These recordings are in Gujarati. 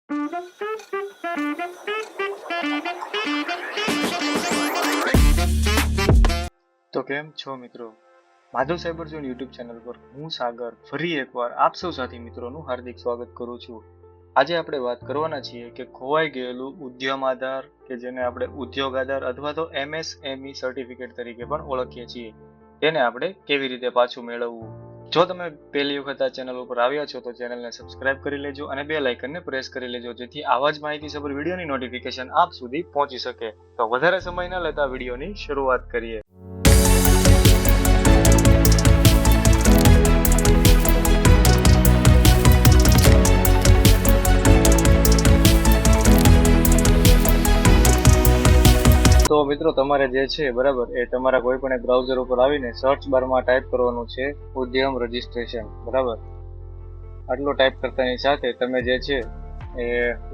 તો કેમ છો મિત્રો? Madhav cyber zone YouTube channel પર હું સાગર ફરી એકવાર આપ સૌ સાથી મિત્રોનું હાર્દિક સ્વાગત કરું છું. આજે આપણે વાત કરવાના છીએ કે ખોવાઈ ગયેલું ઉદ્યમ આધાર, કે જેને આપણે ઉદ્યોગ આધાર અથવા તો MSME સર્ટિફિકેટ તરીકે પણ ઓળખીએ છીએ, તેને આપણે કેવી રીતે પાછું મેળવવું. જો તમે પહેલી વખત આ ચેનલ ઉપર આવ્યા છો તો ચેનલને સબસ્ક્રાઇબ કરી લેજો અને બેલ આઇકનને પ્રેસ કરી લેજો, જેથી આવા જ માહિતીસભર વિડીયોની નોટિફિકેશન આપ સુધી પહોંચી શકે. તો વધારે સમય ન લેતા વિડીયોની શરૂઆત કરીએ. તો મિત્રો, તમારે જે છે બરાબર એ તમારા કોઈ પણ એક બ્રાઉઝર ઉપર આવીને સર્ચ બારમાં ટાઈપ કરવાનું છે ઉદ્યમ રજિસ્ટ્રેશન. બરાબર, આટલું ટાઈપ કરતાની સાથે તમે જે છે એ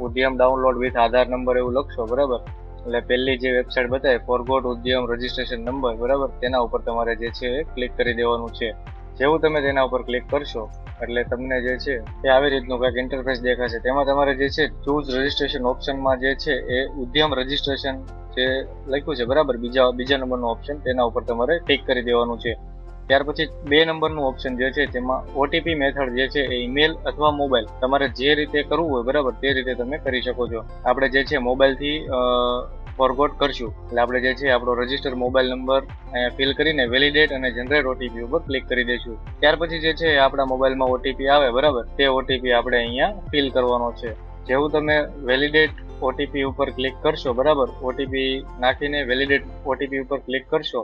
ઉદ્યમ ડાઉનલોડ વિથ આધાર નંબર એવું લખશો. બરાબર, એટલે પહેલી જે વેબસાઇટ બતાવે ફોરગોટ ઉદ્યમ રજિસ્ટ્રેશન નંબર, બરાબર, તેના ઉપર તમારે જે છે એ ક્લિક કરી દેવાનું છે. જેવું તમે તેના ઉપર ક્લિક કરશો એટલે તમને જે છે એ આવી રીતનું કંઈક ઇન્ટરફેસ દેખાશે. તેમાં તમારે જે છે ચૂઝ રજિસ્ટ્રેશન ઓપ્શનમાં જે છે એ ઉદ્યમ રજિસ્ટ્રેશન જે લખ્યું છે, બરાબર, બીજા નંબરનું ઓપ્શન, તેના ઉપર તમારે ટિક કરી દેવાનું છે. ત્યાર પછી 2 નંબરનું ઓપ્શન જે છે તેમાં ઓટીપી મેથડ જે છે એ ઈમેલ અથવા મોબાઈલ, તમારે જે રીતે કરવું હોય બરાબર તે રીતે તમે કરી શકો છો. આપણે જે છે મોબાઈલથી ફોરગોટ કરશું એટલે આપણે જે છે આપણો રજિસ્ટર મોબાઈલ નંબર અહીંયા ફિલ કરીને વેલિડેટ અને જનરેટ ઓટીપી ઉપર ક્લિક કરી દઈશું. ત્યાર પછી જે છે આપણા મોબાઈલમાં ઓટીપી આવે, બરાબર, તે ઓટીપી આપણે અહીંયા ફિલ કરવાનો છે. જેવું તમે વેલિડેટ ઓટીપી ઉપર ક્લિક કરશો, બરાબર, ઓટીપી નાખીને વેલિડેટ ઓટીપી ઉપર ક્લિક કરશો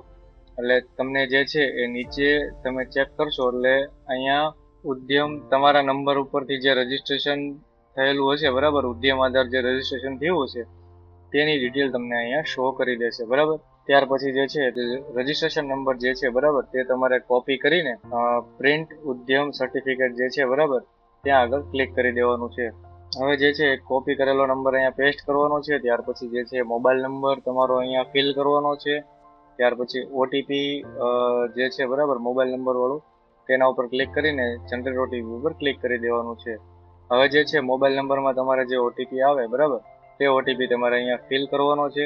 એટલે તમને જે છે એ નીચે તમે ચેક કરશો એટલે અહીંયા ઉદ્યમ તમારા નંબર ઉપરથી જે રજિસ્ટ્રેશન થયેલું હશે, બરાબર, ઉદ્યમ આધાર જે રજિસ્ટ્રેશન થયું હશે તેની ડિટેલ તમને અહીંયા શો કરી દેશે. બરાબર, ત્યાર પછી જે છે રજિસ્ટ્રેશન નંબર જે છે, બરાબર, તે તમારે કોપી કરીને પ્રિન્ટ ઉદ્યમ સર્ટિફિકેટ જે છે, બરાબર, ત્યાં આગળ ક્લિક કરી દેવાનું છે. હવે જે છે કોપી કરેલો નંબર અહીંયા પેસ્ટ કરવાનો છે. ત્યાર પછી જે છે મોબાઈલ નંબર તમારો અહીંયા ફિલ કરવાનો છે. ત્યાર પછી ઓટીપી જે છે, બરાબર, મોબાઈલ નંબર વાળું, તેના ઉપર ક્લિક કરીને જનરેટ ઓટીપી ઉપર ક્લિક કરી દેવાનું છે. હવે જે છે મોબાઈલ નંબરમાં તમારે જે ઓટીપી આવે, બરાબર, તે ઓટીપી તમારે અહીંયા ફિલ કરવાનો છે.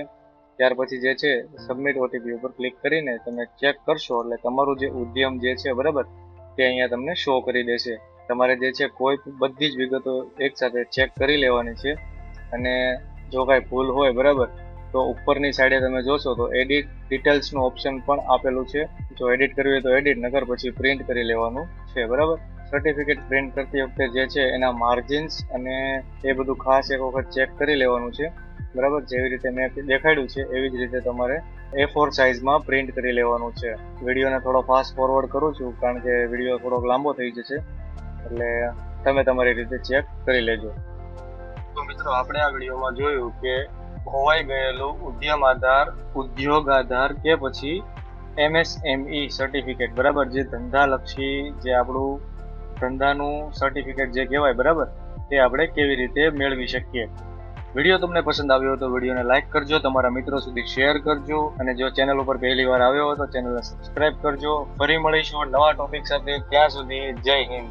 ત્યાર પછી જે છે સબમિટ ઓટીપી ઉપર ક્લિક કરીને તમે ચેક કરશો એટલે તમારું જે ઉદ્યમ જે છે, બરાબર, તે અહીંયા તમને શો કરી દેશે. તમારે જે છે કોઈ બધી જ વિગતો એકસાથે ચેક કરી લેવાની છે અને જો કાંઈ ભૂલ હોય, બરાબર, તો ઉપરની સાઈડે તમે જોશો તો એડિટ ડિટેલ્સનું ઓપ્શન પણ આપેલું છે. જો એડિટ કરવી હોય તો એડિટ, નકર પછી પ્રિન્ટ કરી લેવાનું છે. બરાબર, સર્ટિફિકેટ પ્રિન્ટ કરતી વખતે જે છે એના માર્જિન્સ અને એ બધું ખાસ એક વખત ચેક કરી લેવાનું છે. બરાબર, જેવી રીતે મેં દેખાડ્યું છે એવી જ રીતે તમારે A4 સાઇઝમાં પ્રિન્ટ કરી લેવાનું છે. વિડીયોને થોડો ફાસ્ટ ફોરવર્ડ કરું છું કારણ કે વિડીયો થોડોક લાંબો થઈ જશે, એટલે તમે તમારી રીતે ચેક કરી લેજો. તો મિત્રો, આપણે આ વિડીયોમાં જોયું કે ખોવાઈ ગયેલું ઉદ્યોગ આધાર કે પછી MSME સર્ટિફિકેટ, બરાબર, જે ધંધાલક્ષી જે આપણું ધંધાનું સર્ટિફિકેટ જે કહેવાય, બરાબર, તે આપણે કેવી રીતે મેળવી શકીએ. વિડીયો તમને પસંદ આવ્યો હોય તો વિડીયોને લાઇક કરજો, તમારા મિત્રો સુધી શેર કરજો અને જો ચેનલ ઉપર પહેલી વાર આવ્યો હોય તો ચેનલને સબસ્ક્રાઇબ કરજો. ફરી મળીશું નવા ટોપિક સાથે. ત્યાં સુધી જય હિન્દ.